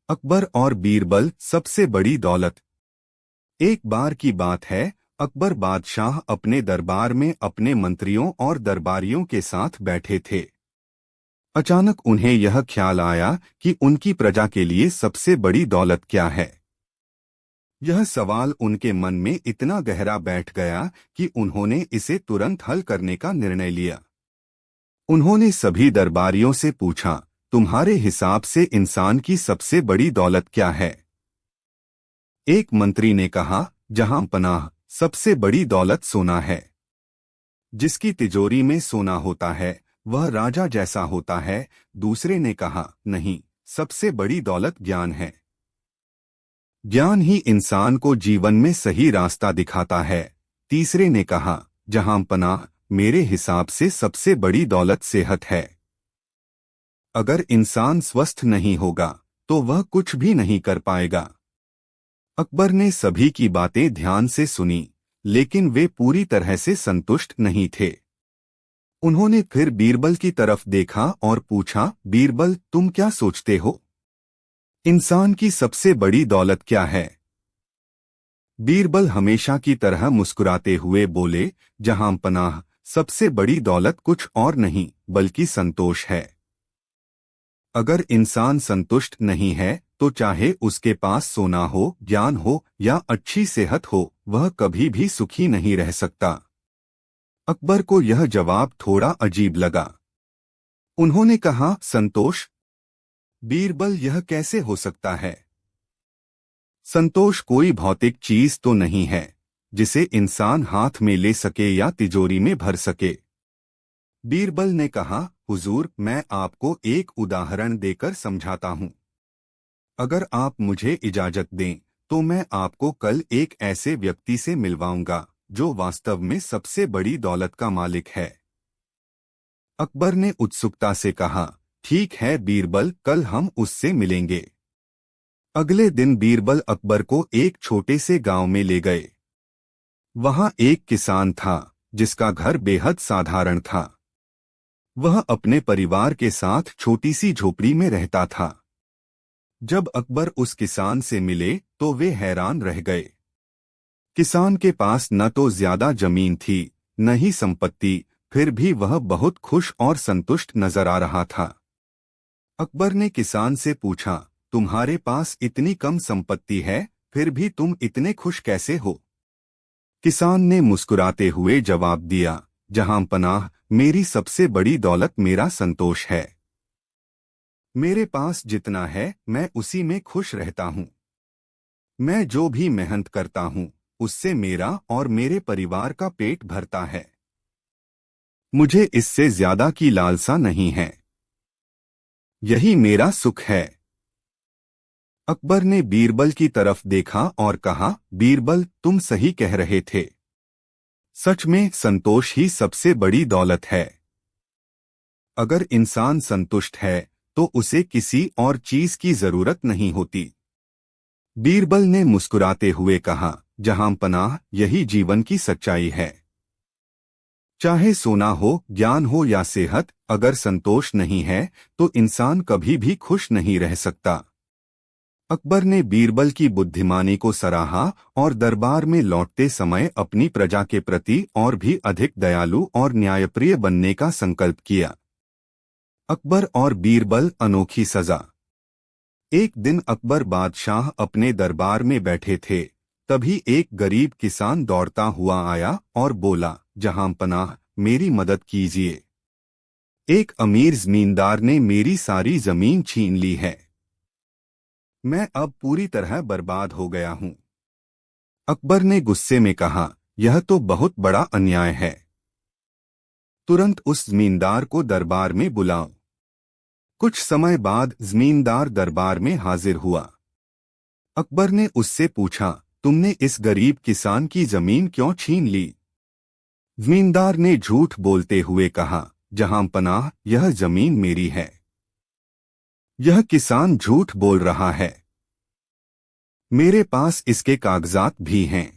अकबर और बीरबल सबसे बड़ी दौलत। एक बार की बात है, अकबर बादशाह अपने दरबार में अपने मंत्रियों और दरबारियों के साथ बैठे थे। अचानक उन्हें यह ख्याल आया कि उनकी प्रजा के लिए सबसे बड़ी दौलत क्या है। यह सवाल उनके मन में इतना गहरा बैठ गया कि उन्होंने इसे तुरंत हल करने का निर्णय लिया। उन्होंने सभी दरबारियों से पूछा, तुम्हारे हिसाब से इंसान की सबसे बड़ी दौलत क्या है? एक मंत्री ने कहा, जहां पनाह, सबसे बड़ी दौलत सोना है। जिसकी तिजोरी में सोना होता है वह राजा जैसा होता है। दूसरे ने कहा, नहीं, सबसे बड़ी दौलत ज्ञान है। ज्ञान ही इंसान को जीवन में सही रास्ता दिखाता है। तीसरे ने कहा, जहां पनाह, मेरे हिसाब से सबसे बड़ी दौलत सेहत है। अगर इंसान स्वस्थ नहीं होगा तो वह कुछ भी नहीं कर पाएगा। अकबर ने सभी की बातें ध्यान से सुनी, लेकिन वे पूरी तरह से संतुष्ट नहीं थे। उन्होंने फिर बीरबल की तरफ देखा और पूछा, बीरबल, तुम क्या सोचते हो? इंसान की सबसे बड़ी दौलत क्या है? बीरबल हमेशा की तरह मुस्कुराते हुए बोले, जहां पनाह, सबसे बड़ी दौलत कुछ और नहीं बल्कि संतोष है। अगर इंसान संतुष्ट नहीं है तो चाहे उसके पास सोना हो, ज्ञान हो या अच्छी सेहत हो, वह कभी भी सुखी नहीं रह सकता। अकबर को यह जवाब थोड़ा अजीब लगा। उन्होंने कहा, संतोष? बीरबल, यह कैसे हो सकता है? संतोष कोई भौतिक चीज तो नहीं है जिसे इंसान हाथ में ले सके या तिजोरी में भर सके। बीरबल ने कहा, हुजूर, मैं आपको एक उदाहरण देकर समझाता हूँ। अगर आप मुझे इजाजत दें तो मैं आपको कल एक ऐसे व्यक्ति से मिलवाऊंगा जो वास्तव में सबसे बड़ी दौलत का मालिक है। अकबर ने उत्सुकता से कहा, ठीक है बीरबल, कल हम उससे मिलेंगे। अगले दिन बीरबल अकबर को एक छोटे से गांव में ले गए। वहां एक किसान था जिसका घर बेहद साधारण था। वह अपने परिवार के साथ छोटी सी झोपड़ी में रहता था। जब अकबर उस किसान से मिले तो वे हैरान रह गए। किसान के पास न तो ज्यादा जमीन थी न ही संपत्ति, फिर भी वह बहुत खुश और संतुष्ट नजर आ रहा था। अकबर ने किसान से पूछा, तुम्हारे पास इतनी कम संपत्ति है, फिर भी तुम इतने खुश कैसे हो? किसान ने मुस्कुराते हुए जवाब दिया, जहां पनाह, मेरी सबसे बड़ी दौलत मेरा संतोष है। मेरे पास जितना है मैं उसी में खुश रहता हूँ। मैं जो भी मेहनत करता हूँ उससे मेरा और मेरे परिवार का पेट भरता है। मुझे इससे ज्यादा की लालसा नहीं है। यही मेरा सुख है। अकबर ने बीरबल की तरफ देखा और कहा, बीरबल, तुम सही कह रहे थे। सच में संतोष ही सबसे बड़ी दौलत है। अगर इंसान संतुष्ट है तो उसे किसी और चीज की जरूरत नहीं होती। बीरबल ने मुस्कुराते हुए कहा, जहां पनाह, यही जीवन की सच्चाई है। चाहे सोना हो, ज्ञान हो या सेहत, अगर संतोष नहीं है तो इंसान कभी भी खुश नहीं रह सकता। अकबर ने बीरबल की बुद्धिमानी को सराहा और दरबार में लौटते समय अपनी प्रजा के प्रति और भी अधिक दयालु और न्यायप्रिय बनने का संकल्प किया। अकबर और बीरबल, अनोखी सजा। एक दिन अकबर बादशाह अपने दरबार में बैठे थे। तभी एक गरीब किसान दौड़ता हुआ आया और बोला, जहां पनाह, मेरी मदद कीजिए। एक अमीर जमींदार ने मेरी सारी जमीन छीन ली है। मैं अब पूरी तरह बर्बाद हो गया हूं। अकबर ने गुस्से में कहा, यह तो बहुत बड़ा अन्याय है। तुरंत उस जमींदार को दरबार में बुलाओ। कुछ समय बाद जमींदार दरबार में हाजिर हुआ। अकबर ने उससे पूछा, तुमने इस गरीब किसान की जमीन क्यों छीन ली? जमींदार ने झूठ बोलते हुए कहा, जहां पनाह, यह जमीन मेरी है। यह किसान झूठ बोल रहा है। मेरे पास इसके कागजात भी हैं।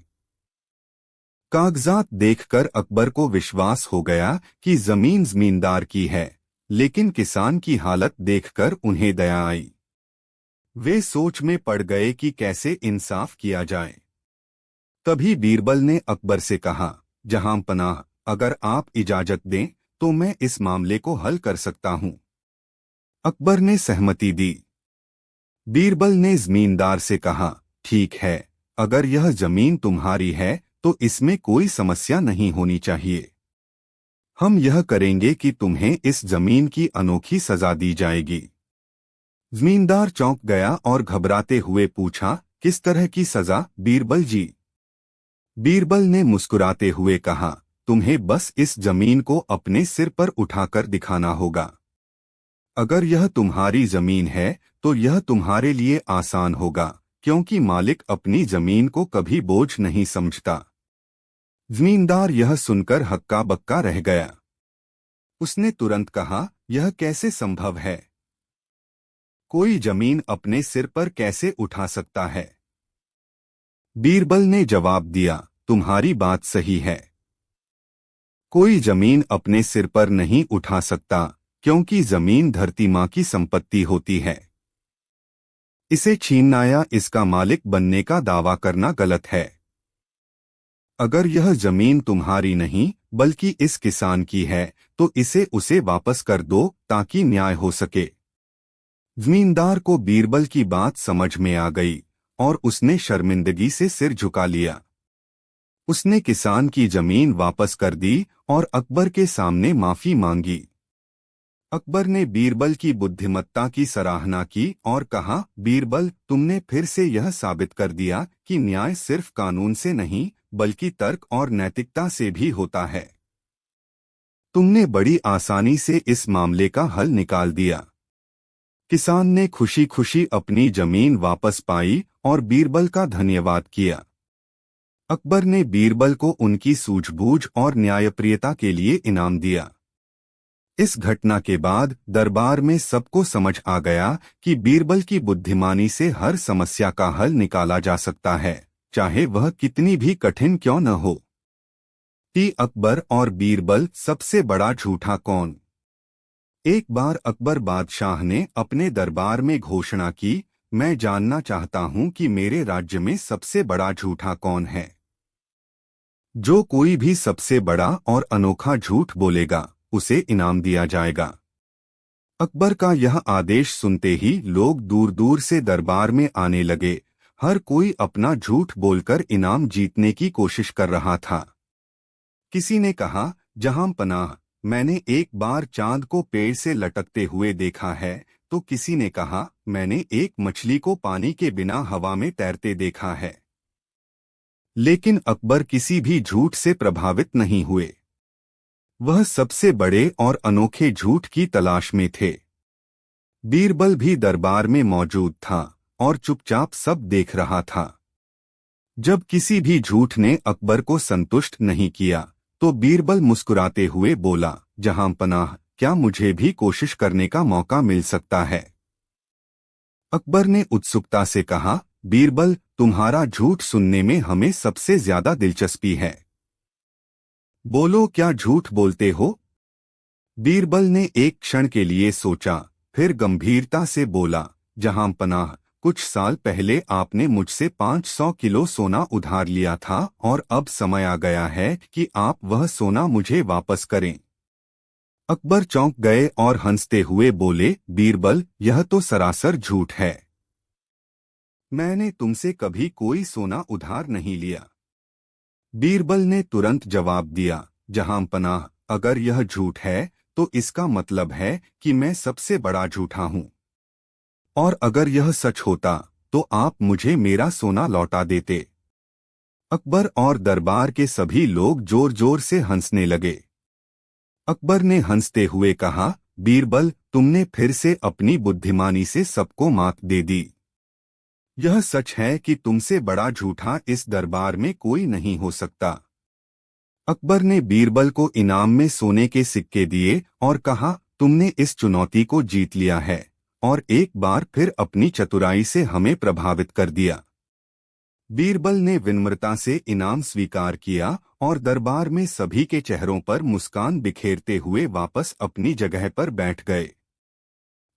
कागजात देखकर अकबर को विश्वास हो गया कि जमीन जमींदार की है, लेकिन किसान की हालत देखकर उन्हें दया आई। वे सोच में पड़ गए कि कैसे इंसाफ किया जाए। तभी बीरबल ने अकबर से कहा, जहां पनाह, अगर आप इजाजत दें तो मैं इस मामले को हल कर सकता हूं। अकबर ने सहमति दी। बीरबल ने जमींदार से कहा, ठीक है, अगर यह जमीन तुम्हारी है तो इसमें कोई समस्या नहीं होनी चाहिए। हम यह करेंगे कि तुम्हें इस जमीन की अनोखी सजा दी जाएगी। जमींदार चौंक गया और घबराते हुए पूछा, किस तरह की सजा बीरबल जी? बीरबल ने मुस्कुराते हुए कहा, तुम्हें बस इस जमीन को अपने सिर पर उठाकर दिखाना होगा। अगर यह तुम्हारी जमीन है तो यह तुम्हारे लिए आसान होगा, क्योंकि मालिक अपनी जमीन को कभी बोझ नहीं समझता। जमींदार यह सुनकर हक्का बक्का रह गया। उसने तुरंत कहा, यह कैसे संभव है? कोई जमीन अपने सिर पर कैसे उठा सकता है? बीरबल ने जवाब दिया, तुम्हारी बात सही है। कोई जमीन अपने सिर पर नहीं उठा सकता, क्योंकि जमीन धरती माँ की संपत्ति होती है। इसे छीनना या इसका मालिक बनने का दावा करना गलत है। अगर यह जमीन तुम्हारी नहीं बल्कि इस किसान की है तो इसे उसे वापस कर दो ताकि न्याय हो सके। जमींदार को बीरबल की बात समझ में आ गई और उसने शर्मिंदगी से सिर झुका लिया। उसने किसान की जमीन वापस कर दी और अकबर के सामने माफी मांगी। अकबर ने बीरबल की बुद्धिमत्ता की सराहना की और कहा, बीरबल, तुमने फिर से यह साबित कर दिया कि न्याय सिर्फ कानून से नहीं बल्कि तर्क और नैतिकता से भी होता है। तुमने बड़ी आसानी से इस मामले का हल निकाल दिया। किसान ने खुशी खुशी अपनी जमीन वापस पाई और बीरबल का धन्यवाद किया। अकबर ने बीरबल को उनकी सूझबूझ और न्यायप्रियता के लिए इनाम दिया। इस घटना के बाद दरबार में सबको समझ आ गया कि बीरबल की बुद्धिमानी से हर समस्या का हल निकाला जा सकता है, चाहे वह कितनी भी कठिन क्यों न हो। अकबर और बीरबल, सबसे बड़ा झूठा कौन? एक बार अकबर बादशाह ने अपने दरबार में घोषणा की, मैं जानना चाहता हूं कि मेरे राज्य में सबसे बड़ा झूठा कौन है। जो कोई भी सबसे बड़ा और अनोखा झूठ बोलेगा उसे इनाम दिया जाएगा। अकबर का यह आदेश सुनते ही लोग दूर दूर से दरबार में आने लगे। हर कोई अपना झूठ बोलकर इनाम जीतने की कोशिश कर रहा था। किसी ने कहा, जहां पनाह, मैंने एक बार चांद को पेड़ से लटकते हुए देखा है। तो किसी ने कहा, मैंने एक मछली को पानी के बिना हवा में तैरते देखा है। लेकिन अकबर किसी भी झूठ से प्रभावित नहीं हुए। वह सबसे बड़े और अनोखे झूठ की तलाश में थे। बीरबल भी दरबार में मौजूद था और चुपचाप सब देख रहा था। जब किसी भी झूठ ने अकबर को संतुष्ट नहीं किया तो बीरबल मुस्कुराते हुए बोला, जहां पनाह, क्या मुझे भी कोशिश करने का मौका मिल सकता है? अकबर ने उत्सुकता से कहा, बीरबल, तुम्हारा झूठ सुनने में हमें सबसे ज्यादा दिलचस्पी है। बोलो, क्या झूठ बोलते हो? बीरबल ने एक क्षण के लिए सोचा, फिर गंभीरता से बोला, जहां पनाह, कुछ साल पहले आपने मुझसे 500 किलो सोना उधार लिया था और अब समय आ गया है कि आप वह सोना मुझे वापस करें। अकबर चौंक गए और हंसते हुए बोले, बीरबल, यह तो सरासर झूठ है। मैंने तुमसे कभी कोई सोना उधार नहीं लिया। बीरबल ने तुरंत जवाब दिया, जहां पनाह, अगर यह झूठ है तो इसका मतलब है कि मैं सबसे बड़ा झूठा हूं। और अगर यह सच होता तो आप मुझे मेरा सोना लौटा देते। अकबर और दरबार के सभी लोग जोर जोर से हंसने लगे। अकबर ने हंसते हुए कहा, बीरबल, तुमने फिर से अपनी बुद्धिमानी से सबको मात दे दी। यह सच है कि तुमसे बड़ा झूठा इस दरबार में कोई नहीं हो सकता। अकबर ने बीरबल को इनाम में सोने के सिक्के दिए और कहा, तुमने इस चुनौती को जीत लिया है और एक बार फिर अपनी चतुराई से हमें प्रभावित कर दिया। बीरबल ने विनम्रता से इनाम स्वीकार किया और दरबार में सभी के चेहरों पर मुस्कान बिखेरते हुए वापस अपनी जगह पर बैठ गए।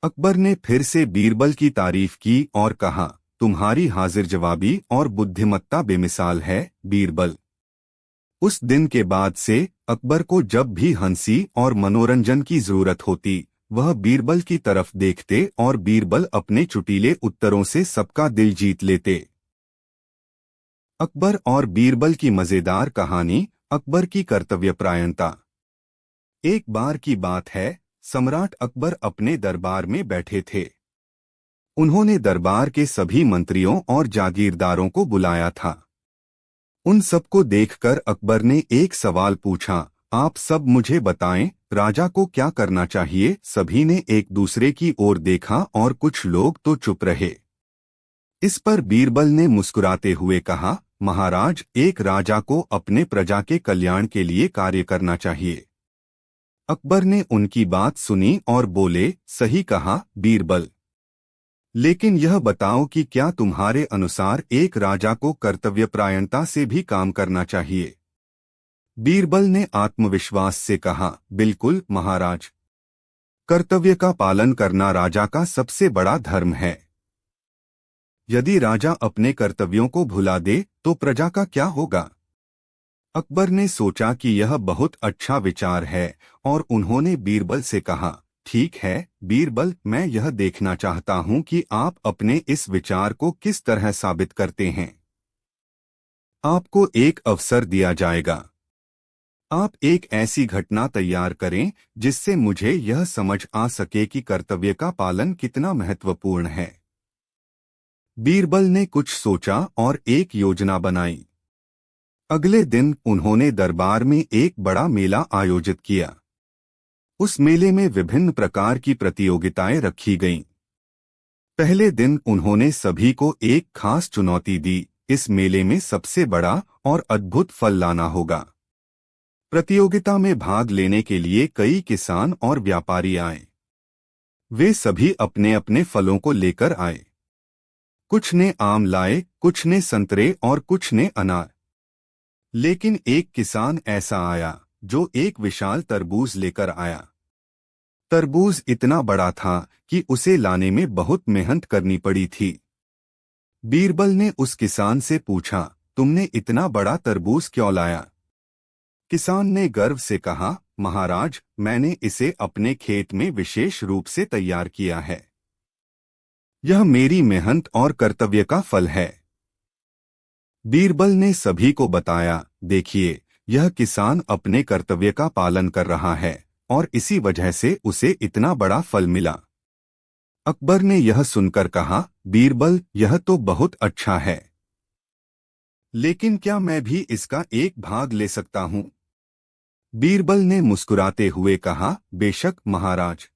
अकबर ने फिर से बीरबल की तारीफ की और कहा, तुम्हारी हाजिर जवाबी और बुद्धिमत्ता बेमिसाल है, बीरबल। उस दिन के बाद से अकबर को जब भी हंसी और मनोरंजन की जरूरत होती, वह बीरबल की तरफ देखते और बीरबल अपने चुटीले उत्तरों से सबका दिल जीत लेते। अकबर और बीरबल की मजेदार कहानी, अकबर की कर्तव्यपरायणता। एक बार की बात है, सम्राट अकबर अपने दरबार में बैठे थे। उन्होंने दरबार के सभी मंत्रियों और जागीरदारों को बुलाया था। उन सबको देखकर अकबर ने एक सवाल पूछा, आप सब मुझे बताएं, राजा को क्या करना चाहिए। सभी ने एक दूसरे की ओर देखा और कुछ लोग तो चुप रहे। इस पर बीरबल ने मुस्कुराते हुए कहा, महाराज, एक राजा को अपने प्रजा के कल्याण के लिए कार्य करना चाहिए। अकबर ने उनकी बात सुनी और बोले, सही कहा, बीरबल। लेकिन यह बताओ कि क्या तुम्हारे अनुसार एक राजा को कर्तव्यपरायणता से भी काम करना चाहिए। बीरबल ने आत्मविश्वास से कहा, बिल्कुल महाराज। कर्तव्य का पालन करना राजा का सबसे बड़ा धर्म है। यदि राजा अपने कर्तव्यों को भुला दे तो प्रजा का क्या होगा। अकबर ने सोचा कि यह बहुत अच्छा विचार है और उन्होंने बीरबल से कहा, ठीक है बीरबल, मैं यह देखना चाहता हूं कि आप अपने इस विचार को किस तरह साबित करते हैं। आपको एक अवसर दिया जाएगा। आप एक ऐसी घटना तैयार करें जिससे मुझे यह समझ आ सके कि कर्तव्य का पालन कितना महत्वपूर्ण है। बीरबल ने कुछ सोचा और एक योजना बनाई। अगले दिन उन्होंने दरबार में एक बड़ा मेला आयोजित किया। उस मेले में विभिन्न प्रकार की प्रतियोगिताएं रखी गईं। पहले दिन उन्होंने सभी को एक खास चुनौती दी, इस मेले में सबसे बड़ा और अद्भुत फल लाना होगा। प्रतियोगिता में भाग लेने के लिए कई किसान और व्यापारी आए। वे सभी अपने अपने फलों को लेकर आए। कुछ ने आम लाए, कुछ ने संतरे और कुछ ने अनार। लेकिन एक किसान ऐसा आया जो एक विशाल तरबूज लेकर आया। तरबूज इतना बड़ा था कि उसे लाने में बहुत मेहनत करनी पड़ी थी। बीरबल ने उस किसान से पूछा, तुमने इतना बड़ा तरबूज क्यों लाया। किसान ने गर्व से कहा, महाराज, मैंने इसे अपने खेत में विशेष रूप से तैयार किया है। यह मेरी मेहनत और कर्तव्य का फल है। बीरबल ने सभी को बताया, देखिए, यह किसान अपने कर्तव्य का पालन कर रहा है और इसी वजह से उसे इतना बड़ा फल मिला। अकबर ने यह सुनकर कहा, बीरबल, यह तो बहुत अच्छा है, लेकिन क्या मैं भी इसका एक भाग ले सकता हूं। बीरबल ने मुस्कुराते हुए कहा, बेशक महाराज,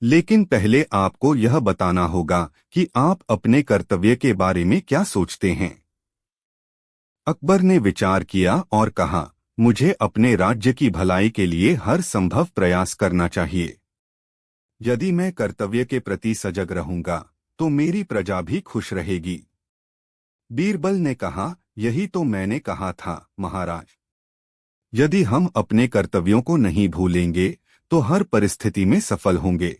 लेकिन पहले आपको यह बताना होगा कि आप अपने कर्तव्य के बारे में क्या सोचते हैं। अकबर ने विचार किया और कहा, मुझे अपने राज्य की भलाई के लिए हर संभव प्रयास करना चाहिए। यदि मैं कर्तव्य के प्रति सजग रहूंगा तो मेरी प्रजा भी खुश रहेगी। बीरबल ने कहा, यही तो मैंने कहा था महाराज। यदि हम अपने कर्तव्यों को नहीं भूलेंगे तो हर परिस्थिति में सफल होंगे।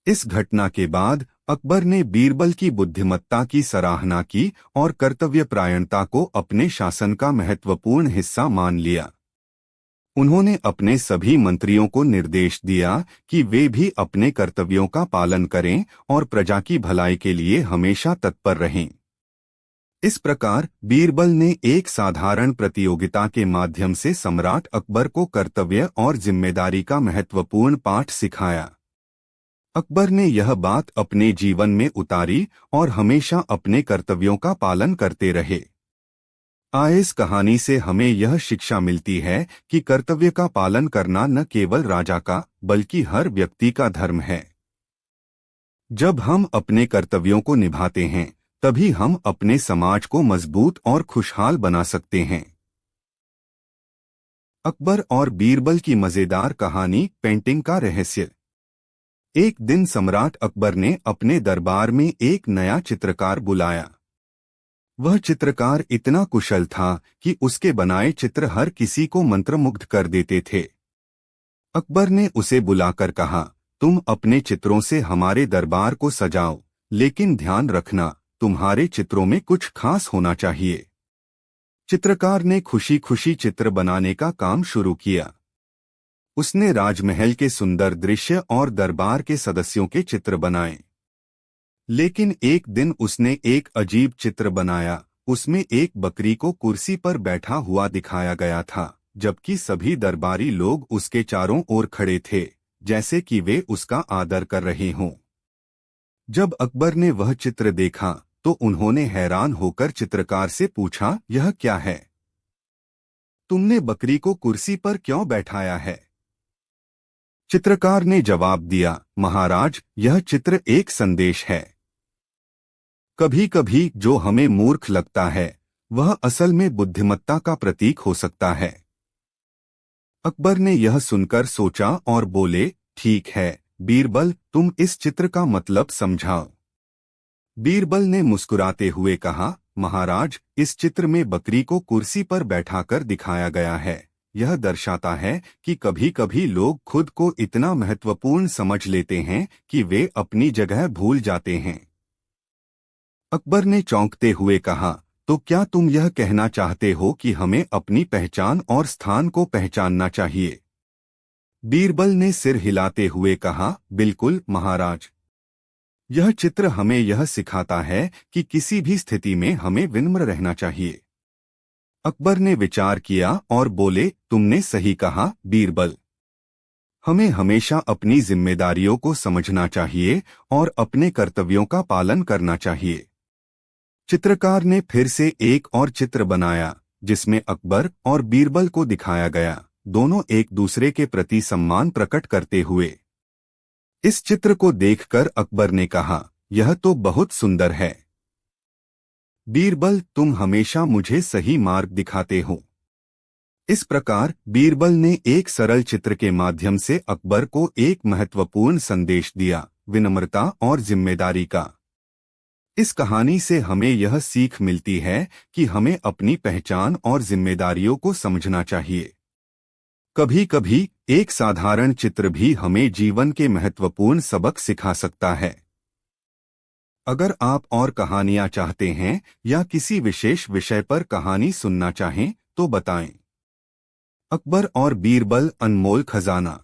इस घटना के बाद अकबर ने बीरबल की बुद्धिमत्ता की सराहना की और कर्तव्यपरायणता को अपने शासन का महत्वपूर्ण हिस्सा मान लिया। उन्होंने अपने सभी मंत्रियों को निर्देश दिया कि वे भी अपने कर्तव्यों का पालन करें और प्रजा की भलाई के लिए हमेशा तत्पर रहें। इस प्रकार बीरबल ने एक साधारण प्रतियोगिता के माध्यम से सम्राट अकबर को कर्तव्य और जिम्मेदारी का महत्वपूर्ण पाठ सिखाया। अकबर ने यह बात अपने जीवन में उतारी और हमेशा अपने कर्तव्यों का पालन करते रहे। इस कहानी से हमें यह शिक्षा मिलती है कि कर्तव्य का पालन करना न केवल राजा का बल्कि हर व्यक्ति का धर्म है। जब हम अपने कर्तव्यों को निभाते हैं तभी हम अपने समाज को मजबूत और खुशहाल बना सकते हैं। अकबर और बीरबल की मजेदार कहानी, पेंटिंग का रहस्य। एक दिन सम्राट अकबर ने अपने दरबार में एक नया चित्रकार बुलाया। वह चित्रकार इतना कुशल था कि उसके बनाए चित्र हर किसी को मंत्रमुग्ध कर देते थे। अकबर ने उसे बुलाकर कहा, तुम अपने चित्रों से हमारे दरबार को सजाओ, लेकिन ध्यान रखना तुम्हारे चित्रों में कुछ खास होना चाहिए। चित्रकार ने खुशी खुशी चित्र बनाने का काम शुरू किया। उसने राजमहल के सुंदर दृश्य और दरबार के सदस्यों के चित्र बनाए। लेकिन एक दिन उसने एक अजीब चित्र बनाया। उसमें एक बकरी को कुर्सी पर बैठा हुआ दिखाया गया था, जबकि सभी दरबारी लोग उसके चारों ओर खड़े थे, जैसे कि वे उसका आदर कर रहे हों। जब अकबर ने वह चित्र देखा तो उन्होंने हैरान होकर चित्रकार से पूछा, यह क्या है? तुमने बकरी को कुर्सी पर क्यों बैठाया है? चित्रकार ने जवाब दिया, महाराज, यह चित्र एक संदेश है। कभी कभी जो हमें मूर्ख लगता है वह असल में बुद्धिमत्ता का प्रतीक हो सकता है। अकबर ने यह सुनकर सोचा और बोले, ठीक है बीरबल, तुम इस चित्र का मतलब समझाओ। बीरबल ने मुस्कुराते हुए कहा, महाराज, इस चित्र में बकरी को कुर्सी पर बैठाकर दिखाया गया है। यह दर्शाता है कि कभी कभी लोग खुद को इतना महत्वपूर्ण समझ लेते हैं कि वे अपनी जगह भूल जाते हैं। अकबर ने चौंकते हुए कहा, तो क्या तुम यह कहना चाहते हो कि हमें अपनी पहचान और स्थान को पहचानना चाहिए? बीरबल ने सिर हिलाते हुए कहा, बिल्कुल महाराज। यह चित्र हमें यह सिखाता है कि किसी भी स्थिति में हमें विनम्र रहना चाहिए। अकबर ने विचार किया और बोले, तुमने सही कहा बीरबल। हमें हमेशा अपनी जिम्मेदारियों को समझना चाहिए और अपने कर्तव्यों का पालन करना चाहिए। चित्रकार ने फिर से एक और चित्र बनाया जिसमें अकबर और बीरबल को दिखाया गया, दोनों एक दूसरे के प्रति सम्मान प्रकट करते हुए। इस चित्र को देखकर अकबर ने कहा, यह तो बहुत सुंदर है। बीरबल, तुम हमेशा मुझे सही मार्ग दिखाते हो। इस प्रकार बीरबल ने एक सरल चित्र के माध्यम से अकबर को एक महत्वपूर्ण संदेश दिया, विनम्रता और जिम्मेदारी का। इस कहानी से हमें यह सीख मिलती है कि हमें अपनी पहचान और जिम्मेदारियों को समझना चाहिए। कभी कभी एक साधारण चित्र भी हमें जीवन के महत्वपूर्ण सबक सिखा सकता है। अगर आप और कहानियां चाहते हैं या किसी विशेष विषय पर कहानी सुनना चाहें तो बताएं। अकबर और बीरबल, अनमोल खजाना।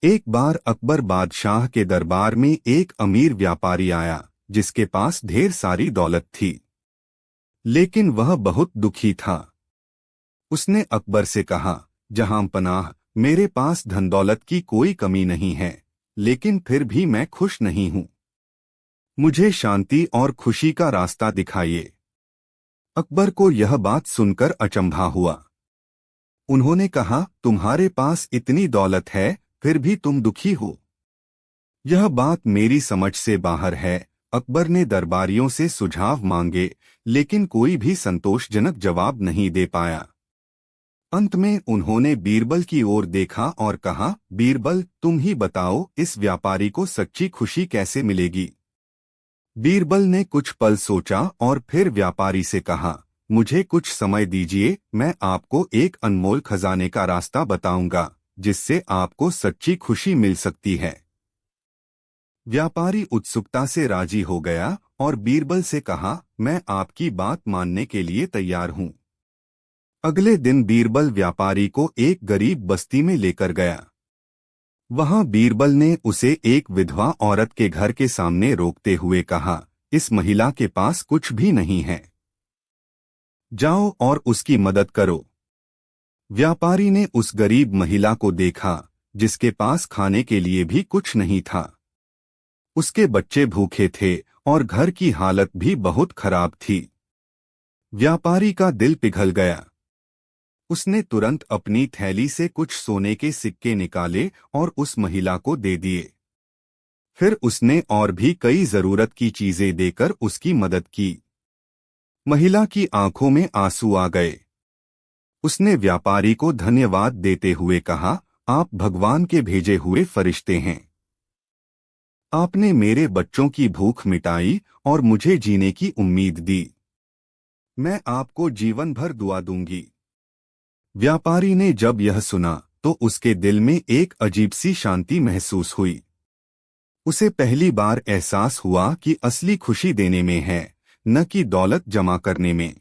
एक बार अकबर बादशाह के दरबार में एक अमीर व्यापारी आया जिसके पास ढेर सारी दौलत थी, लेकिन वह बहुत दुखी था। उसने अकबर से कहा, जहां पनाह, मेरे पास धन दौलत की कोई कमी नहीं है, लेकिन फिर भी मैं खुश नहीं हूं। मुझे शांति और खुशी का रास्ता दिखाइए। अकबर को यह बात सुनकर अचंभा हुआ। उन्होंने कहा, तुम्हारे पास इतनी दौलत है फिर भी तुम दुखी हो? यह बात मेरी समझ से बाहर है। अकबर ने दरबारियों से सुझाव मांगे, लेकिन कोई भी संतोषजनक जवाब नहीं दे पाया। अंत में उन्होंने बीरबल की ओर देखा और कहा, बीरबल, तुम ही बताओ, इस व्यापारी को सच्ची खुशी कैसे मिलेगी? बीरबल ने कुछ पल सोचा और फिर व्यापारी से कहा, मुझे कुछ समय दीजिए, मैं आपको एक अनमोल खजाने का रास्ता बताऊंगा जिससे आपको सच्ची खुशी मिल सकती है। व्यापारी उत्सुकता से राजी हो गया और बीरबल से कहा, मैं आपकी बात मानने के लिए तैयार हूं। अगले दिन बीरबल व्यापारी को एक गरीब बस्ती में लेकर गया। वहां बीरबल ने उसे एक विधवा औरत के घर के सामने रोकते हुए कहा, इस महिला के पास कुछ भी नहीं है, जाओ और उसकी मदद करो। व्यापारी ने उस गरीब महिला को देखा जिसके पास खाने के लिए भी कुछ नहीं था। उसके बच्चे भूखे थे और घर की हालत भी बहुत खराब थी। व्यापारी का दिल पिघल गया। उसने तुरंत अपनी थैली से कुछ सोने के सिक्के निकाले और उस महिला को दे दिए। फिर उसने और भी कई जरूरत की चीजें देकर उसकी मदद की। महिला की आंखों में आंसू आ गए। उसने व्यापारी को धन्यवाद देते हुए कहा, आप भगवान के भेजे हुए फरिश्ते हैं। आपने मेरे बच्चों की भूख मिटाई और मुझे जीने की उम्मीद दी। मैं आपको जीवन भर दुआ दूंगी। व्यापारी ने जब यह सुना तो उसके दिल में एक अजीब सी शांति महसूस हुई। उसे पहली बार एहसास हुआ कि असली खुशी देने में है, न कि दौलत जमा करने में।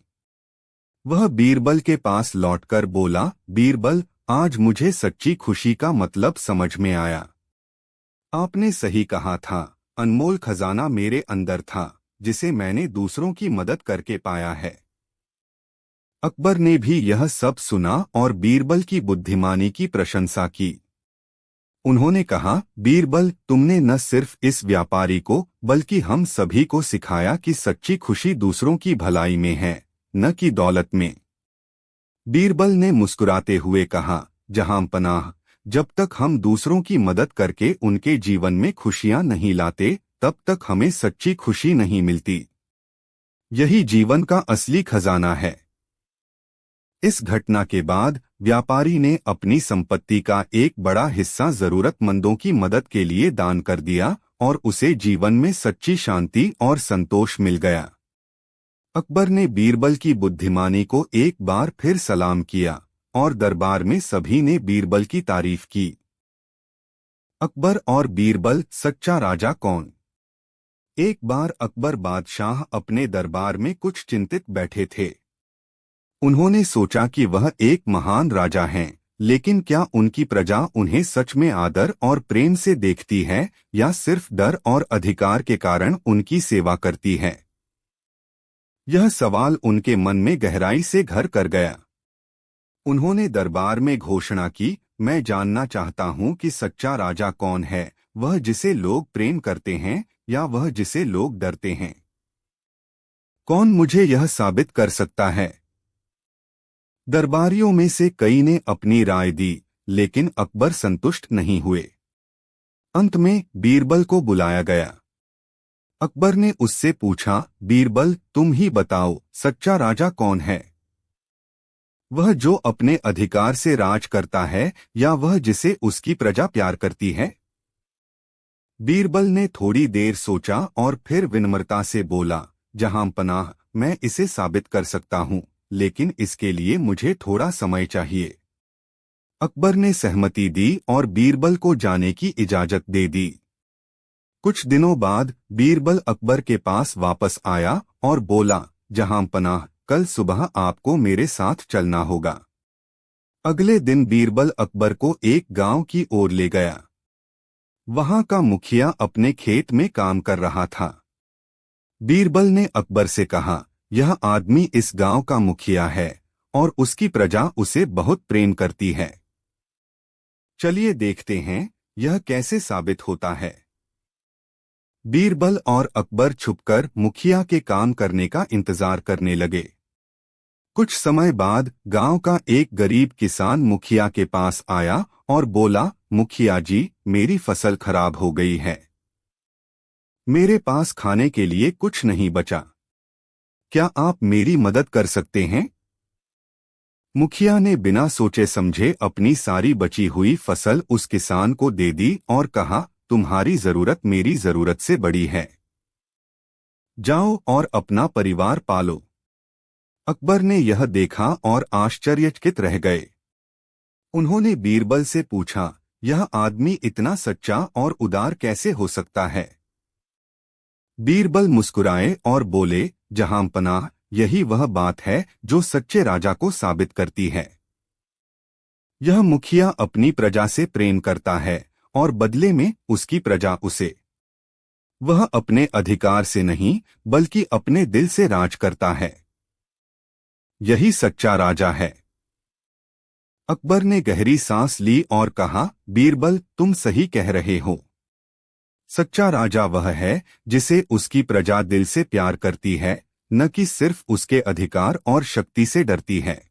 वह बीरबल के पास लौटकर बोला, बीरबल, आज मुझे सच्ची खुशी का मतलब समझ में आया। आपने सही कहा था, अनमोल खजाना मेरे अंदर था, जिसे मैंने दूसरों की मदद करके पाया है। अकबर ने भी यह सब सुना और बीरबल की बुद्धिमानी की प्रशंसा की। उन्होंने कहा, बीरबल, तुमने न सिर्फ इस व्यापारी को बल्कि हम सभी को सिखाया कि सच्ची खुशी दूसरों की भलाई में है, न कि दौलत में। बीरबल ने मुस्कुराते हुए कहा, जहां पनाह, जब तक हम दूसरों की मदद करके उनके जीवन में खुशियां नहीं लाते, तब तक हमें सच्ची खुशी नहीं मिलती। यही जीवन का असली खजाना है। इस घटना के बाद व्यापारी ने अपनी संपत्ति का एक बड़ा हिस्सा जरूरतमंदों की मदद के लिए दान कर दिया और उसे जीवन में सच्ची शांति और संतोष मिल गया। अकबर ने बीरबल की बुद्धिमानी को एक बार फिर सलाम किया और दरबार में सभी ने बीरबल की तारीफ की। अकबर और बीरबल, सच्चा राजा कौन? एक बार अकबर बादशाह अपने दरबार में कुछ चिंतित बैठे थे। उन्होंने सोचा कि वह एक महान राजा हैं, लेकिन क्या उनकी प्रजा उन्हें सच में आदर और प्रेम से देखती है या सिर्फ डर और अधिकार के कारण उनकी सेवा करती है? यह सवाल उनके मन में गहराई से घर कर गया। उन्होंने दरबार में घोषणा की, मैं जानना चाहता हूं कि सच्चा राजा कौन है, वह जिसे लोग प्रेम करते हैं या वह जिसे लोग डरते हैं? कौन मुझे यह साबित कर सकता है? दरबारियों में से कई ने अपनी राय दी, लेकिन अकबर संतुष्ट नहीं हुए। अंत में बीरबल को बुलाया गया। अकबर ने उससे पूछा, बीरबल, तुम ही बताओ, सच्चा राजा कौन है? वह जो अपने अधिकार से राज करता है या वह जिसे उसकी प्रजा प्यार करती है? बीरबल ने थोड़ी देर सोचा और फिर विनम्रता से बोला, जहां पनाह, मैं इसे साबित कर सकता हूं, लेकिन इसके लिए मुझे थोड़ा समय चाहिए। अकबर ने सहमति दी और बीरबल को जाने की इजाजत दे दी। कुछ दिनों बाद बीरबल अकबर के पास वापस आया और बोला, जहां पनाह, कल सुबह आपको मेरे साथ चलना होगा। अगले दिन बीरबल अकबर को एक गांव की ओर ले गया। वहां का मुखिया अपने खेत में काम कर रहा था। बीरबल ने अकबर से कहा, यह आदमी इस गांव का मुखिया है और उसकी प्रजा उसे बहुत प्रेम करती है। चलिए देखते हैं यह कैसे साबित होता है। बीरबल और अकबर छुपकर मुखिया के काम करने का इंतजार करने लगे। कुछ समय बाद गांव का एक गरीब किसान मुखिया के पास आया और बोला, मुखिया जी, मेरी फसल खराब हो गई है। मेरे पास खाने के लिए कुछ नहीं बचा। क्या आप मेरी मदद कर सकते हैं? मुखिया ने बिना सोचे समझे अपनी सारी बची हुई फसल उस किसान को दे दी और कहा, तुम्हारी जरूरत मेरी जरूरत से बड़ी है। जाओ और अपना परिवार पालो। अकबर ने यह देखा और आश्चर्यचकित रह गए। उन्होंने बीरबल से पूछा, यह आदमी इतना सच्चा और उदार कैसे हो सकता है? बीरबल मुस्कुराए और बोले, जहां पनाह, यही वह बात है जो सच्चे राजा को साबित करती है। यह मुखिया अपनी प्रजा से प्रेम करता है और बदले में उसकी प्रजा उसे। वह अपने अधिकार से नहीं बल्कि अपने दिल से राज करता है। यही सच्चा राजा है। अकबर ने गहरी सांस ली और कहा, बीरबल, तुम सही कह रहे हो। सच्चा राजा वह है जिसे उसकी प्रजा दिल से प्यार करती है, न कि सिर्फ उसके अधिकार और शक्ति से डरती है।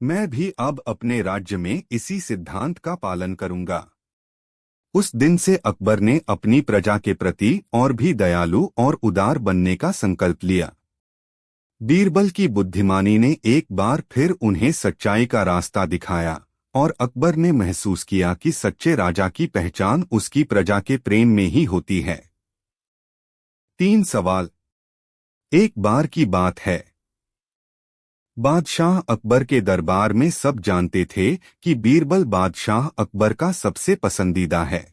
मैं भी अब अपने राज्य में इसी सिद्धांत का पालन करूंगा। उस दिन से अकबर ने अपनी प्रजा के प्रति और भी दयालु और उदार बनने का संकल्प लिया। बीरबल की बुद्धिमानी ने एक बार फिर उन्हें सच्चाई का रास्ता दिखाया और अकबर ने महसूस किया कि सच्चे राजा की पहचान उसकी प्रजा के प्रेम में ही होती है। 3 सवाल। एक बार की बात है। बादशाह अकबर के दरबार में सब जानते थे कि बीरबल बादशाह अकबर का सबसे पसंदीदा है।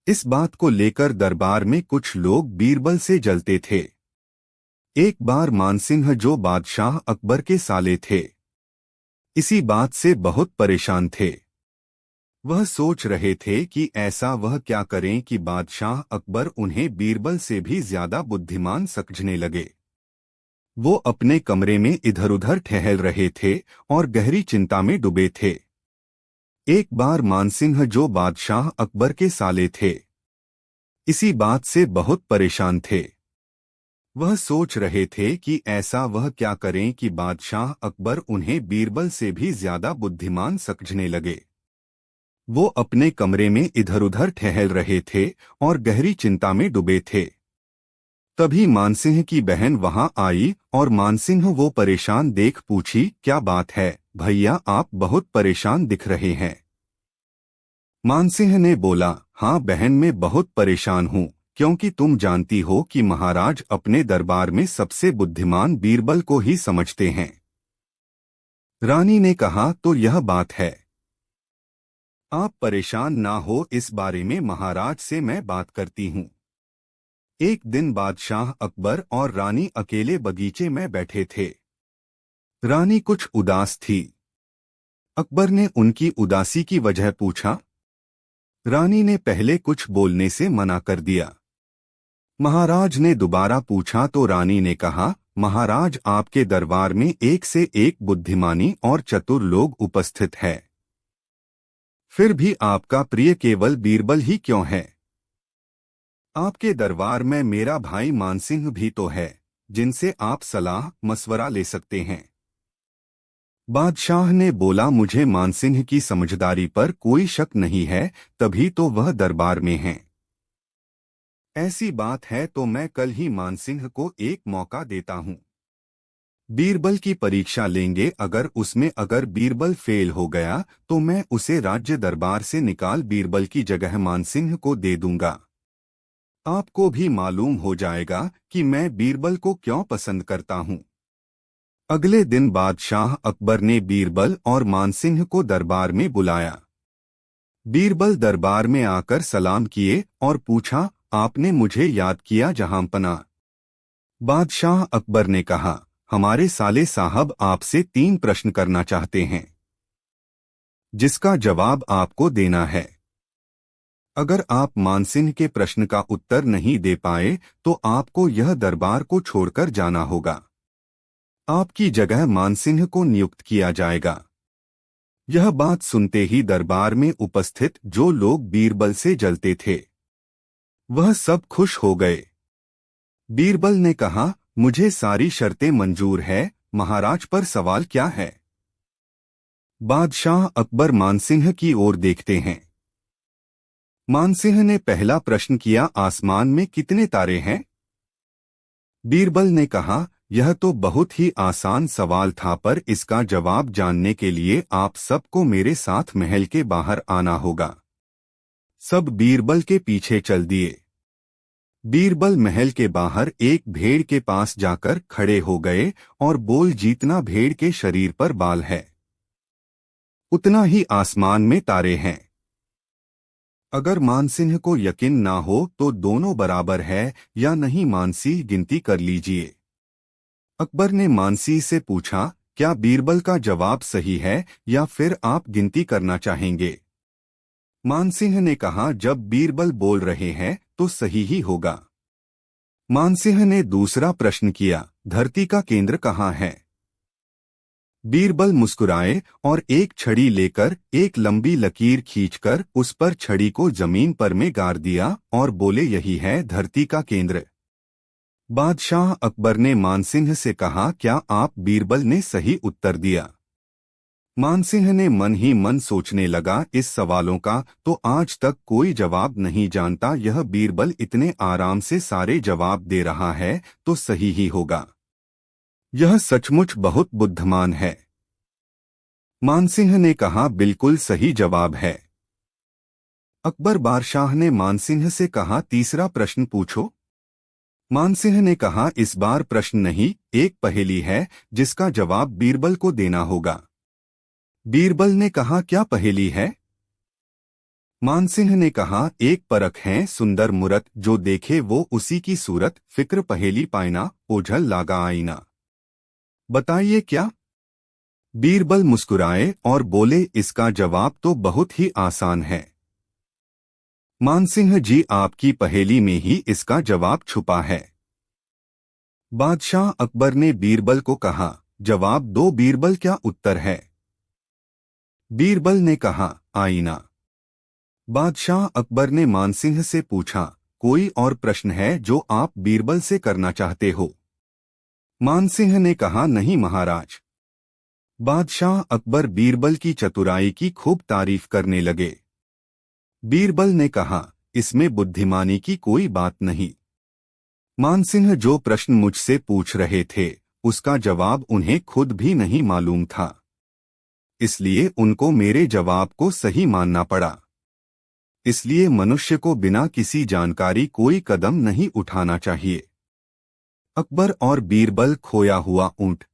इस बात को लेकर दरबार में कुछ लोग बीरबल से जलते थे। एक बार मानसिंह जो बादशाह अकबर के साले थे, इसी बात से बहुत परेशान थे। वह सोच रहे थे कि ऐसा वह क्या करें कि बादशाह अकबर उन्हें बीरबल से भी ज्यादा बुद्धिमान समझने लगे। वो अपने कमरे में इधर उधर टहल रहे थे और गहरी चिंता में डूबे थे। एक बार मानसिंह जो बादशाह अकबर के साले थे, इसी बात से बहुत परेशान थे। वह सोच रहे थे कि ऐसा वह क्या करें कि बादशाह अकबर उन्हें बीरबल से भी ज्यादा बुद्धिमान समझने लगे। वो अपने कमरे में इधर उधर टहल रहे थे और गहरी चिंता में डूबे थे। तभी मानसिंह की बहन वहां आई और मानसिंह वो परेशान देख पूछी, क्या बात है भैया, आप बहुत परेशान दिख रहे हैं। मानसिंह ने बोला, हाँ बहन, मैं बहुत परेशान हूँ, क्योंकि तुम जानती हो कि महाराज अपने दरबार में सबसे बुद्धिमान बीरबल को ही समझते हैं। रानी ने कहा, तो यह बात है। आप परेशान ना हो, इस बारे में महाराज से मैं बात करती हूँ। एक दिन बादशाह अकबर और रानी अकेले बगीचे में बैठे थे। रानी कुछ उदास थी। अकबर ने उनकी उदासी की वजह पूछा। रानी ने पहले कुछ बोलने से मना कर दिया। महाराज ने दोबारा पूछा तो रानी ने कहा, महाराज आपके दरबार में एक से एक बुद्धिमानी और चतुर लोग उपस्थित है, फिर भी आपका प्रिय केवल बीरबल ही क्यों है। आपके दरबार में मेरा भाई मानसिंह भी तो है, जिनसे आप सलाह मशवरा ले सकते हैं। बादशाह ने बोला, मुझे मानसिंह की समझदारी पर कोई शक नहीं है, तभी तो वह दरबार में हैं। ऐसी बात है तो मैं कल ही मानसिंह को एक मौका देता हूँ। बीरबल की परीक्षा लेंगे, अगर बीरबल फेल हो गया तो मैं उसे राज्य दरबार से निकाल बीरबल की जगह मानसिंह को दे दूंगा। आपको भी मालूम हो जाएगा कि मैं बीरबल को क्यों पसंद करता हूँ। अगले दिन बादशाह अकबर ने बीरबल और मानसिंह को दरबार में बुलाया। बीरबल दरबार में आकर सलाम किए और पूछा, आपने मुझे याद किया जहांपना। बादशाह अकबर ने कहा, हमारे साले साहब आपसे 3 प्रश्न करना चाहते हैं, जिसका जवाब आपको देना है। अगर आप मानसिंह के प्रश्न का उत्तर नहीं दे पाए तो आपको यह दरबार को छोड़कर जाना होगा। आपकी जगह मानसिंह को नियुक्त किया जाएगा। यह बात सुनते ही दरबार में उपस्थित जो लोग बीरबल से जलते थे, वह सब खुश हो गए। बीरबल ने कहा, मुझे सारी शर्तें मंजूर है, महाराज पर सवाल क्या है। बादशाह अकबर मानसिंह की ओर देखते हैं। मानसिंह ने पहला प्रश्न किया, आसमान में कितने तारे हैं। बीरबल ने कहा, यह तो बहुत ही आसान सवाल था, पर इसका जवाब जानने के लिए आप सबको मेरे साथ महल के बाहर आना होगा। सब बीरबल के पीछे चल दिए। बीरबल महल के बाहर एक भेड़ के पास जाकर खड़े हो गए और बोल, जितना भेड़ के शरीर पर बाल है, उतना ही आसमान में तारे हैं। अगर मानसिंह को यकीन ना हो तो दोनों बराबर है या नहीं, मानसिंह गिनती कर लीजिए। अकबर ने मानसिंह से पूछा, क्या बीरबल का जवाब सही है या फिर आप गिनती करना चाहेंगे। मानसिंह ने कहा, जब बीरबल बोल रहे हैं तो सही ही होगा। मानसिंह ने दूसरा प्रश्न किया, धरती का केंद्र कहाँ है। बीरबल मुस्कुराए और एक छड़ी लेकर एक लंबी लकीर खींचकर उस पर छड़ी को जमीन पर में गाड़ दिया और बोले, यही है धरती का केंद्र। बादशाह अकबर ने मानसिंह से कहा, क्या आप बीरबल ने सही उत्तर दिया। मानसिंह ने मन ही मन सोचने लगा, इस सवालों का तो आज तक कोई जवाब नहीं जानता, यह बीरबल इतने आराम से सारे जवाब दे रहा है तो सही ही होगा। यह सचमुच बहुत बुद्धिमान है। मानसिंह ने कहा, बिल्कुल सही जवाब है। अकबर बादशाह ने मानसिंह से कहा, तीसरा प्रश्न पूछो। मानसिंह ने कहा, इस बार प्रश्न नहीं, एक पहेली है जिसका जवाब बीरबल को देना होगा। बीरबल ने कहा, क्या पहेली है। मानसिंह ने कहा, एक परख है सुंदर मूरत, जो देखे वो उसी की सूरत, फिक्र पहेली पाइना, ओझल लागा आईना। बताइए क्या? बीरबल मुस्कुराए और बोले, इसका जवाब तो बहुत ही आसान है मानसिंह जी, आपकी पहेली में ही इसका जवाब छुपा है। बादशाह अकबर ने बीरबल को कहा, जवाब दो बीरबल, क्या उत्तर है? बीरबल ने कहा, आईना। बादशाह अकबर ने मानसिंह से पूछा, कोई और प्रश्न है जो आप बीरबल से करना चाहते हो? मानसिंह ने कहा, नहीं महाराज। बादशाह अकबर बीरबल की चतुराई की खूब तारीफ करने लगे। बीरबल ने कहा, इसमें बुद्धिमानी की कोई बात नहीं। मानसिंह जो प्रश्न मुझसे पूछ रहे थे उसका जवाब उन्हें खुद भी नहीं मालूम था, इसलिए उनको मेरे जवाब को सही मानना पड़ा। इसलिए मनुष्य को बिना किसी जानकारी कोई कदम नहीं उठाना चाहिए। अकबर और बीरबल, खोया हुआ ऊंट।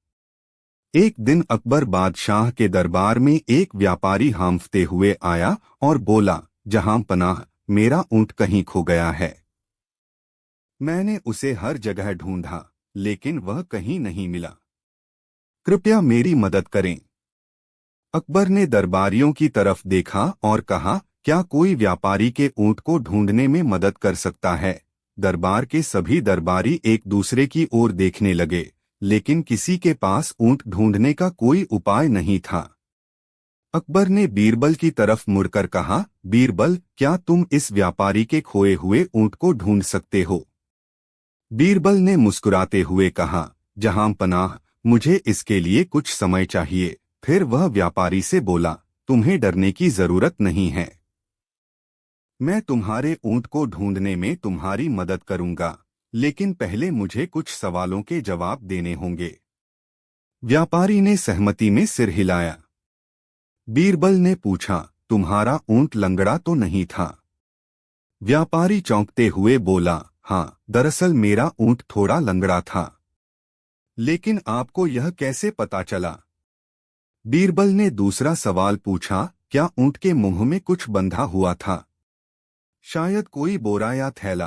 एक दिन अकबर बादशाह के दरबार में एक व्यापारी हांफते हुए आया और बोला, जहां पनाह, मेरा ऊंट कहीं खो गया है। मैंने उसे हर जगह ढूंढा, लेकिन वह कहीं नहीं मिला। कृपया मेरी मदद करें। अकबर ने दरबारियों की तरफ देखा और कहा, क्या कोई व्यापारी के ऊंट को ढूंढने में मदद कर सकता है? दरबार के सभी दरबारी एक दूसरे की ओर देखने लगे, लेकिन किसी के पास ऊंट ढूंढने का कोई उपाय नहीं था। अकबर ने बीरबल की तरफ मुड़कर कहा, बीरबल, क्या तुम इस व्यापारी के खोए हुए ऊंट को ढूंढ सकते हो? बीरबल ने मुस्कुराते हुए कहा, जहां पनाह, मुझे इसके लिए कुछ समय चाहिए। फिर वह व्यापारी से बोला, तुम्हें डरने की जरूरत नहीं है। मैं तुम्हारे ऊंट को ढूंढने में तुम्हारी मदद करूंगा, लेकिन पहले मुझे कुछ सवालों के जवाब देने होंगे। व्यापारी ने सहमति में सिर हिलाया। बीरबल ने पूछा, तुम्हारा ऊंट लंगड़ा तो नहीं था? व्यापारी चौंकते हुए बोला, हाँ, दरअसल मेरा ऊंट थोड़ा लंगड़ा था। लेकिन आपको यह कैसे पता चला? बीरबल ने दूसरा सवाल पूछा, क्या ऊंट के मुंह में कुछ बंधा हुआ था? शायद कोई बोरा या थैला।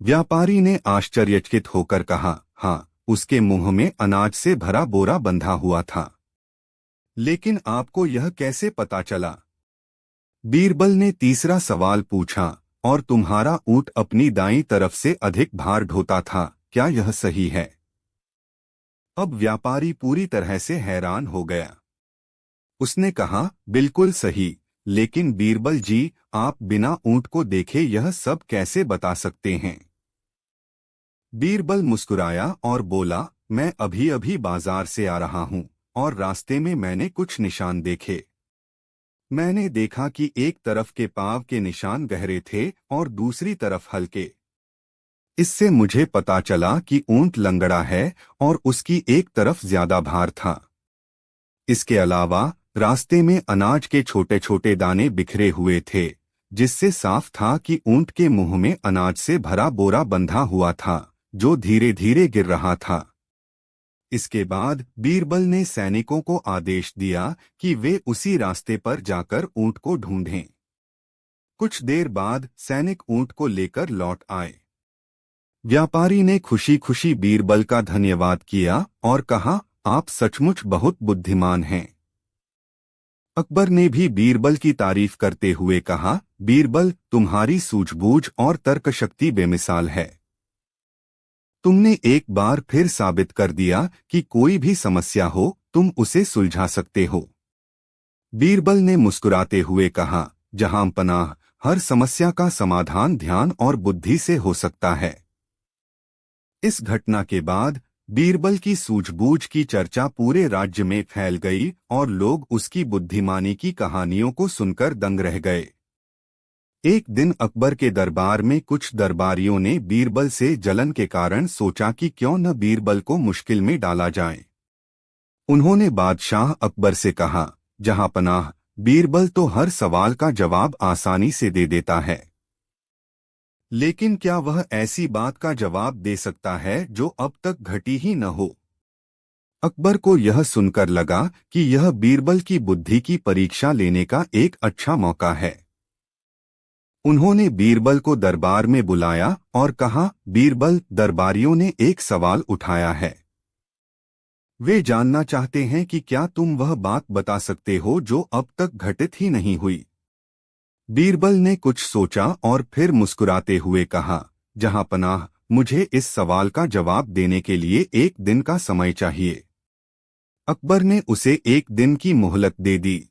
व्यापारी ने आश्चर्यचकित होकर कहा, हाँ, उसके मुंह में अनाज से भरा बोरा बंधा हुआ था। लेकिन आपको यह कैसे पता चला? बीरबल ने तीसरा सवाल पूछा, और तुम्हारा ऊंट अपनी दाईं तरफ से अधिक भार ढोता था, क्या यह सही है? अब व्यापारी पूरी तरह से हैरान हो गया। उसने कहा, बिल्कुल सही, लेकिन बीरबल जी, आप बिना ऊंट को देखे यह सब कैसे बता सकते हैं? बीरबल मुस्कुराया और बोला, मैं अभी अभी बाजार से आ रहा हूं और रास्ते में मैंने कुछ निशान देखे। मैंने देखा कि एक तरफ के पांव के निशान गहरे थे और दूसरी तरफ हल्के। इससे मुझे पता चला कि ऊंट लंगड़ा है और उसकी एक तरफ ज्यादा भार था। इसके अलावा रास्ते में अनाज के छोटे छोटे दाने बिखरे हुए थे, जिससे साफ था कि ऊंट के मुंह में अनाज से भरा बोरा बंधा हुआ था, जो धीरे धीरे गिर रहा था। इसके बाद बीरबल ने सैनिकों को आदेश दिया कि वे उसी रास्ते पर जाकर ऊंट को ढूंढें। कुछ देर बाद सैनिक ऊंट को लेकर लौट आए। व्यापारी ने खुशी खुशी बीरबल का धन्यवाद किया और कहा, आप सचमुच बहुत बुद्धिमान हैं। अकबर ने भी बीरबल की तारीफ करते हुए कहा, बीरबल, तुम्हारी सूझबूझ और तर्कशक्ति बेमिसाल है। तुमने एक बार फिर साबित कर दिया कि कोई भी समस्या हो तुम उसे सुलझा सकते हो। बीरबल ने मुस्कुराते हुए कहा, जहां पनाह, हर समस्या का समाधान ध्यान और बुद्धि से हो सकता है। इस घटना के बाद बीरबल की सूझबूझ की चर्चा पूरे राज्य में फैल गई और लोग उसकी बुद्धिमानी की कहानियों को सुनकर दंग रह गए। एक दिन अकबर के दरबार में कुछ दरबारियों ने बीरबल से जलन के कारण सोचा कि क्यों न बीरबल को मुश्किल में डाला जाए। उन्होंने बादशाह अकबर से कहा, जहां पनाह, बीरबल तो हर सवाल का जवाब आसानी से दे देता है, लेकिन क्या वह ऐसी बात का जवाब दे सकता है जो अब तक घटी ही न हो? अकबर को यह सुनकर लगा कि यह बीरबल की बुद्धि की परीक्षा लेने का एक अच्छा मौका है। उन्होंने बीरबल को दरबार में बुलाया और कहा, बीरबल, दरबारियों ने एक सवाल उठाया है। वे जानना चाहते हैं कि क्या तुम वह बात बता सकते हो जो अब तक घटित ही नहीं हुई। बीरबल ने कुछ सोचा और फिर मुस्कुराते हुए कहा, जहां पनाह, मुझे इस सवाल का जवाब देने के लिए 1 दिन का समय चाहिए। अकबर ने उसे 1 दिन की मोहलत दे दी।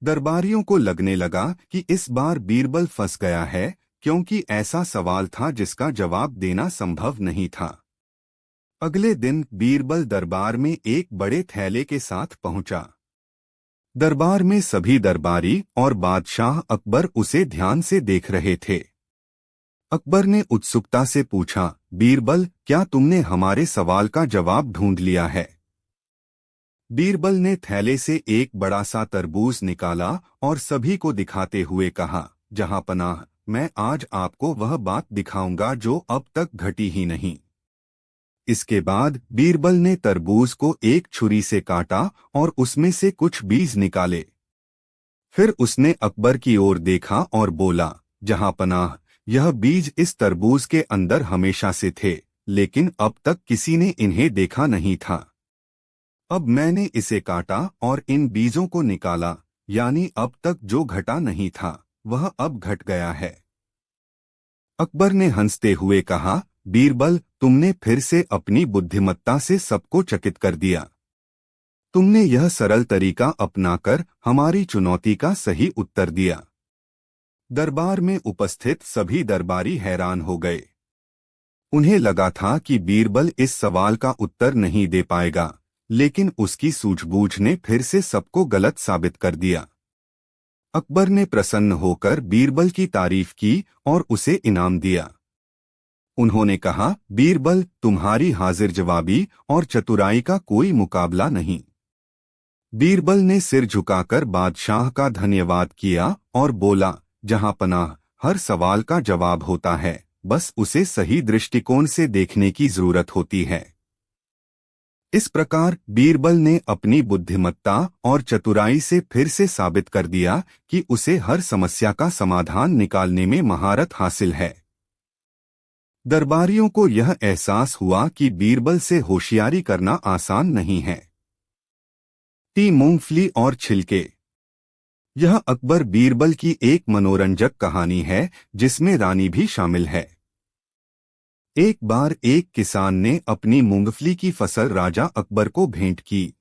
दरबारियों को लगने लगा कि इस बार बीरबल फंस गया है, क्योंकि ऐसा सवाल था जिसका जवाब देना संभव नहीं था। अगले दिन बीरबल दरबार में एक बड़े थैले के साथ पहुंचा। दरबार में सभी दरबारी और बादशाह अकबर उसे ध्यान से देख रहे थे। अकबर ने उत्सुकता से पूछा, बीरबल, क्या तुमने हमारे सवाल का जवाब ढूंढ लिया है? बीरबल ने थैले से एक बड़ा सा तरबूज निकाला और सभी को दिखाते हुए कहा, जहां पनाह, मैं आज आपको वह बात दिखाऊंगा जो अब तक घटी ही नहीं। इसके बाद बीरबल ने तरबूज को एक छुरी से काटा और उसमें से कुछ बीज निकाले। फिर उसने अकबर की ओर देखा और बोला, जहां पनाह, यह बीज इस तरबूज के अंदर हमेशा से थे, लेकिन अब तक किसी ने इन्हें देखा नहीं था। अब मैंने इसे काटा और इन बीजों को निकाला, यानी अब तक जो घटा नहीं था वह अब घट गया है। अकबर ने हंसते हुए कहा, बीरबल, तुमने फिर से अपनी बुद्धिमत्ता से सबको चकित कर दिया। तुमने यह सरल तरीका अपनाकर हमारी चुनौती का सही उत्तर दिया। दरबार में उपस्थित सभी दरबारी हैरान हो गए। उन्हें लगा था कि बीरबल इस सवाल का उत्तर नहीं दे पाएगा, लेकिन उसकी सूझबूझ ने फिर से सबको गलत साबित कर दिया। अकबर ने प्रसन्न होकर बीरबल की तारीफ की और उसे इनाम दिया। उन्होंने कहा, बीरबल, तुम्हारी हाजिर जवाबी और चतुराई का कोई मुकाबला नहीं। बीरबल ने सिर झुकाकर बादशाह का धन्यवाद किया और बोला, जहां पनाह, हर सवाल का जवाब होता है, बस उसे सही दृष्टिकोण से देखने की जरूरत होती है। इस प्रकार बीरबल ने अपनी बुद्धिमत्ता और चतुराई से फिर से साबित कर दिया कि उसे हर समस्या का समाधान निकालने में महारत हासिल है। दरबारियों को यह एहसास हुआ कि बीरबल से होशियारी करना आसान नहीं है। मूंगफली और छिलके। यह अकबर बीरबल की एक मनोरंजक कहानी है जिसमें रानी भी शामिल है। एक बार एक किसान ने अपनी मूंगफली की फसल राजा अकबर को भेंट की।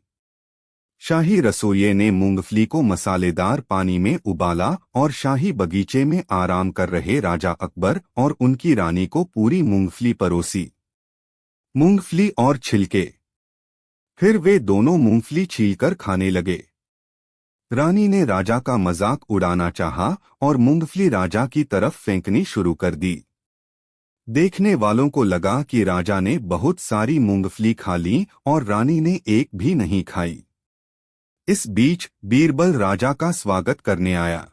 शाही रसोइये ने मूंगफली को मसालेदार पानी में उबाला और शाही बगीचे में आराम कर रहे राजा अकबर और उनकी रानी को पूरी मूंगफली परोसी। मूंगफली और छिलके। फिर वे दोनों मूंगफली छीलकर खाने लगे। रानी ने राजा का मजाक उड़ाना चाहा और मूंगफली राजा की तरफ फेंकनी शुरू कर दी। देखने वालों को लगा कि राजा ने बहुत सारी मूंगफली खा ली और रानी ने एक भी नहीं खाई। इस बीच बीरबल राजा का स्वागत करने आया।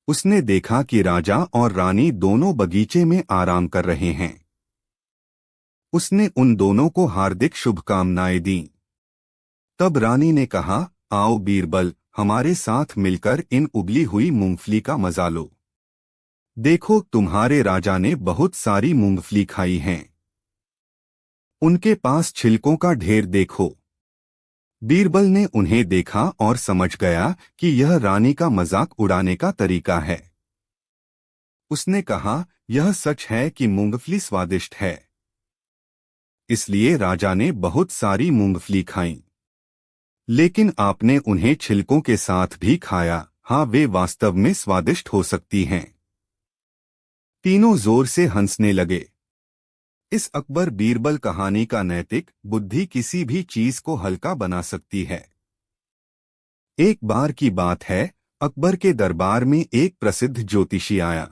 उसने देखा कि राजा और रानी दोनों बगीचे में आराम कर रहे हैं। उसने उन दोनों को हार्दिक शुभकामनाएं दीं। तब रानी ने कहा, आओ बीरबल, हमारे साथ मिलकर इन उबली हुई मूंगफली का मजा लो। देखो, तुम्हारे राजा ने बहुत सारी मूंगफली खाई हैं। उनके पास छिलकों का ढेर देखो। बीरबल ने उन्हें देखा और समझ गया कि यह रानी का मजाक उड़ाने का तरीका है। उसने कहा, यह सच है कि मूंगफली स्वादिष्ट है। इसलिए राजा ने बहुत सारी मूंगफली खाई। लेकिन आपने उन्हें छिलकों के साथ भी खाया। हाँ, वे वास्तव में स्वादिष्ट हो सकती हैं। तीनों जोर से हंसने लगे। इस अकबर बीरबल कहानी का नैतिक बुद्धि किसी भी चीज को हल्का बना सकती है। एक बार की बात है, अकबर के दरबार में एक प्रसिद्ध ज्योतिषी आया।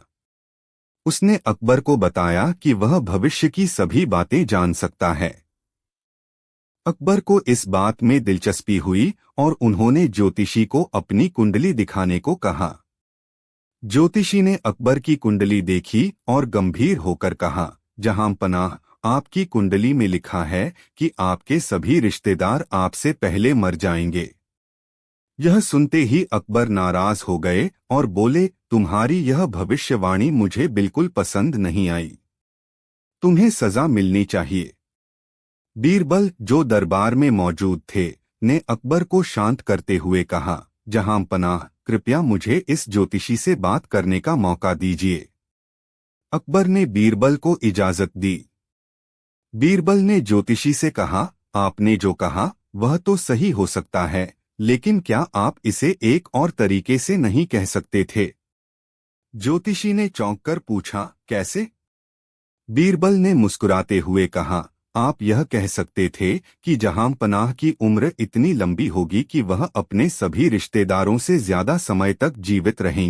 उसने अकबर को बताया कि वह भविष्य की सभी बातें जान सकता है। अकबर को इस बात में दिलचस्पी हुई और उन्होंने ज्योतिषी को अपनी कुंडली दिखाने को कहा। ज्योतिषी ने अकबर की कुंडली देखी और गंभीर होकर कहा, जहां पनाह, आपकी कुंडली में लिखा है कि आपके सभी रिश्तेदार आपसे पहले मर जाएंगे। यह सुनते ही अकबर नाराज हो गए और बोले, तुम्हारी यह भविष्यवाणी मुझे बिल्कुल पसंद नहीं आई। तुम्हें सजा मिलनी चाहिए। बीरबल, जो दरबार में मौजूद थे, ने अकबर को शांत करते हुए कहा, जहां पनाह, कृपया मुझे इस ज्योतिषी से बात करने का मौका दीजिए। अकबर ने बीरबल को इजाजत दी। बीरबल ने ज्योतिषी से कहा, आपने जो कहा वह तो सही हो सकता है, लेकिन क्या आप इसे एक और तरीके से नहीं कह सकते थे? ज्योतिषी ने चौंक कर पूछा, कैसे? बीरबल ने मुस्कुराते हुए कहा, आप यह कह सकते थे कि जहां पनाह की उम्र इतनी लंबी होगी कि वह अपने सभी रिश्तेदारों से ज्यादा समय तक जीवित रहेंगे।